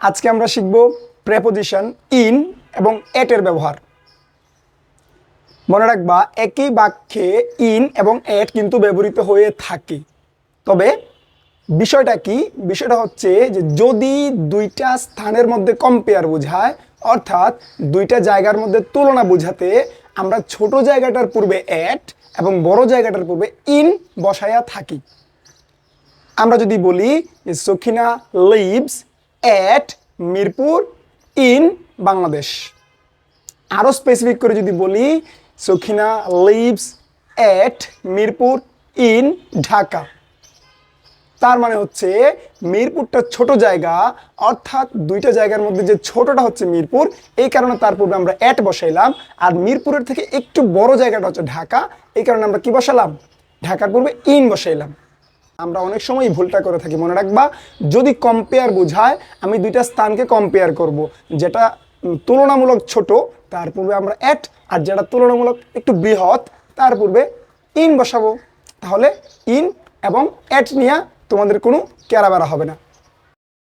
আজকে আমরা শিখব প্রেপোজিশন ইন এবং এটের ব্যবহার। মনে রাখবা একই বাক্যে ইন এবং এট কিন্তু ব্যবহৃত হয়ে থাকে। তবে বিষয়টা কি? বিষয়টা হচ্ছে যে যদি দুইটা স্থানের মধ্যে কম্পেয়ার বোঝায়, অর্থাৎ দুইটা জায়গার মধ্যে তুলনা বোঝাতে আমরা ছোট জায়গাটার পূর্বে এট এবং বড় জায়গাটার পূর্বে ইন বসায়া থাকি। আমরা যদি বলি Sakhina lives at Mirpur in Bangladesh, আরও স্পেসিফিক করে যদি বলি Sakhina lives at Mirpur in Dhaka, তার মানে হচ্ছে মিরপুরটা ছোট জায়গা, অর্থাৎ দুইটা জায়গার মধ্যে যে ছোটটা হচ্ছে মিরপুর, এই কারণে তার পূর্বে আমরা এট বসাইলাম। আর মিরপুরের থেকে একটু বড় জায়গাটা হচ্ছে ঢাকা, এই কারণে আমরা কি বসালাম? ঢাকার পূর্বে ইন বসাইলাম। আমরা অনেক সময় ভুলটা করে থাকি। মনে রাখবা, যদি কম্পেয়ার বোঝায় আমি দুইটা স্থানকে কম্পেয়ার করব, যেটা তুলনামূলক ছোট তার পূর্বে আমরা এট, আর যেটা তুলনামূলক একটু বৃহৎ তার পূর্বে ইন বসাবো। তাহলে ইন এবং এট নিয়ে তোমাদের কোনো ক্যারাবেরা হবে না।